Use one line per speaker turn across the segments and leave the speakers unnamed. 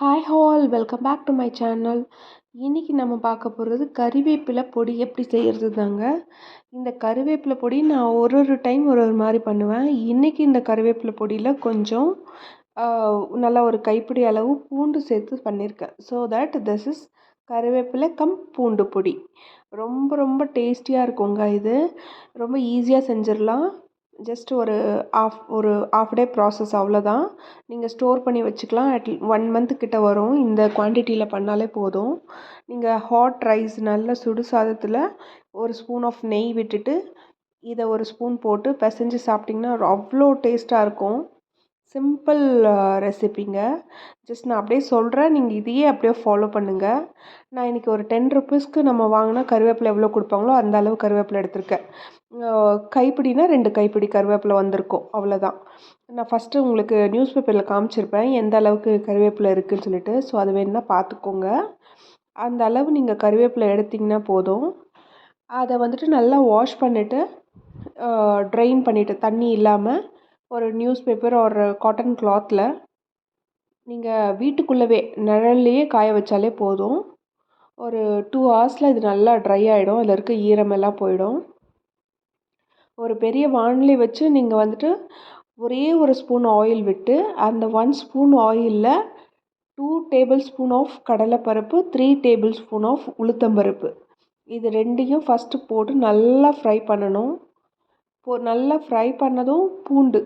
Hi all welcome back to my channel. இன்றைக்கி நம்ம பார்க்க போகிறது கறிவேப்பிலை பொடி எப்படி செய்கிறது தாங்க. இந்த கறிவேப்பிலை பொடி நான் ஒரு டைம் ஒரு மாதிரி பண்ணுவேன். இன்றைக்கி இந்த கறிவேப்பிலை பொடியில் கொஞ்சம் நல்லா ஒரு கைப்பிடி அளவு பூண்டு சேர்த்து பண்ணியிருக்கேன். ஸோ தட் திஸ் இஸ் கறிவேப்பிலை கம் பூண்டு பொடி. ரொம்ப ரொம்ப டேஸ்டியாக இருக்குங்க. இது ரொம்ப ஈஸியாக செஞ்சிடலாம். ஜஸ்ட் ஒரு ஆஃப் டே ப்ராசஸ் அவ்வளோதான். நீங்கள் ஸ்டோர் பண்ணி வச்சுக்கலாம். 1 மந்த் கிட்ட வரும். இந்த குவான்டிட்டியில் பண்ணாலே போதும். நீங்கள் ஹாட் ரைஸ் நல்ல சுடு சாதத்தில் ஒரு ஸ்பூன் ஆஃப் நெய் விட்டுட்டு இதை ஒரு ஸ்பூன் போட்டு பிசைஞ்சு சாப்பிட்டிங்கன்னா அவ்வளோ டேஸ்ட்டாக இருக்கும். சிம்பிள் ரெசிபிங்க. ஜஸ்ட் நான் அப்படியே சொல்கிறேன், நீங்கள் இதையே அப்படியே ஃபாலோ பண்ணுங்கள். நான் இன்றைக்கி ஒரு 10 ருப்பீஸ்க்கு நம்ம வாங்கினா கருவேப்பிலை எவ்வளோ கொடுப்பாங்களோ அந்த அளவு கருவேப்பிலை எடுத்திருக்கேன். கைப்பிடினா 2 கைப்பிடி கருவேப்பிலை வந்திருக்கும், அவ்வளோதான். நான் ஃபஸ்ட்டு உங்களுக்கு நியூஸ் பேப்பரில் காமிச்சிருப்பேன் எந்த அளவுக்கு கருவேப்பிலை இருக்குதுன்னு சொல்லிட்டு. ஸோ அது வேணுன்னா பார்த்துக்கோங்க. அந்த அளவு நீங்கள் கருவேப்பிலை எடுத்திங்கன்னா போதும். அதை வந்துட்டு நல்லா வாஷ் பண்ணிவிட்டு ட்ரைன் பண்ணிவிட்டு தண்ணி இல்லாமல் ஒரு நியூஸ் பேப்பர் ஒரு காட்டன் கிளாத்தில் நீங்கள் வீட்டுக்குள்ளவே நிழல்லையே காய வச்சாலே போதும். ஒரு 2 ஹவர்ஸில் இது நல்லா ட்ரை ஆகிடும். அதில் இருக்க ஈரமெல்லாம் போயிடும். ஒரு பெரிய வாணலி வச்சு நீங்கள் வந்துட்டு ஒரே ஒரு ஸ்பூன் ஆயில் விட்டு அந்த 1 ஸ்பூன் ஆயிலில் 2 டேபிள் ஸ்பூன் ஆஃப் கடலைப்பருப்பு, 3 டேபிள் ஸ்பூன் ஆஃப் உளுத்தம்பருப்பு, இது ரெண்டையும் ஃபஸ்ட்டு போட்டு நல்லா ஃப்ரை பண்ணணும். நல்லா ஃப்ரை பண்ணதும் பூண்டு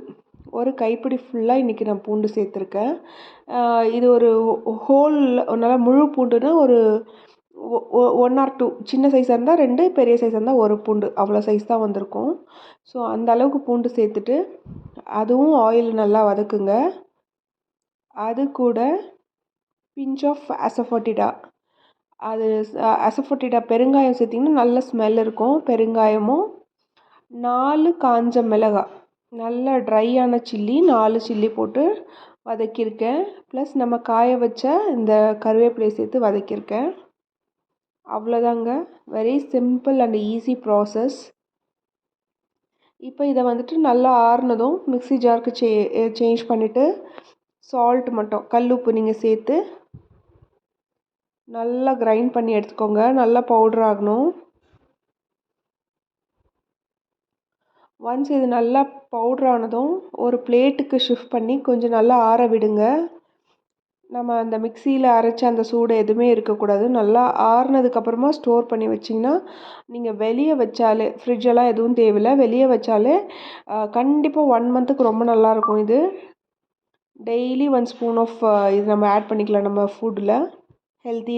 ஒரு கைப்பிடி ஃபுல்லாக இன்றைக்கி நான் பூண்டு சேர்த்துருக்கேன். இது ஒரு ஹோல் நல்லா முழு பூண்டுன்னா ஒரு 1 or 2, சின்ன சைஸாக இருந்தால் 2, பெரிய சைஸாக இருந்தால் 1 பூண்டு, அவ்வளோ சைஸ் தான் வந்திருக்கும். ஸோ அந்த அளவுக்கு பூண்டு சேர்த்துட்டு அதுவும் ஆயில் நல்லா வதக்குங்க. அது கூட பிஞ்ச் ஆஃப் அசஃபோட்டிடா, அது அசஃபோட்டிடா பெருங்காயம் சேர்த்திங்கன்னா நல்ல ஸ்மெல் இருக்கும். பெருங்காயமும் 4 காஞ்ச மிளகாய், நல்ல ட்ரையான சில்லி 4 சில்லி போட்டு வதக்கியிருக்கேன். ப்ளஸ் நம்ம காய வச்ச இந்த கருவேப்பிலையை சேர்த்து வதக்கியிருக்கேன். அவ்வளோதாங்க. Very simple and easy process. இப்போ இதை வந்துட்டு நல்லா ஆறுனதும் மிக்ஸி ஜாருக்கு சேஞ்ச் பண்ணிவிட்டு சால்ட் மட்டும் கல்லுப்பு நீங்கள் சேர்த்து நல்லா கிரைண்ட் பண்ணி எடுத்துக்கோங்க. நல்லா பவுடர் ஆகணும். ஒன்ஸ் இது நல்லா பவுடர் ஆனதும் ஒரு பிளேட்டுக்கு ஷிஃப்ட் பண்ணி கொஞ்சம் நல்லா ஆற விடுங்க. நம்ம அந்த மிக்சியில் அரைச்ச அந்த சூடு எதுவுமே இருக்கக்கூடாது. நல்லா ஆறுனதுக்கப்புறமா ஸ்டோர் பண்ணி வச்சிங்கன்னா நீங்கள் வெளியே வச்சாலே, ஃப்ரிட்ஜெல்லாம் எதுவும் தேவையில்லை, வெளியே வச்சாலே கண்டிப்பாக 1 மந்த்துக்கு ரொம்ப நல்லாயிருக்கும். இது டெய்லி 1 ஸ்பூன் ஆஃப் இது நம்ம ஆட் பண்ணிக்கலாம் நம்ம ஃபுட்டில். ஹெல்தி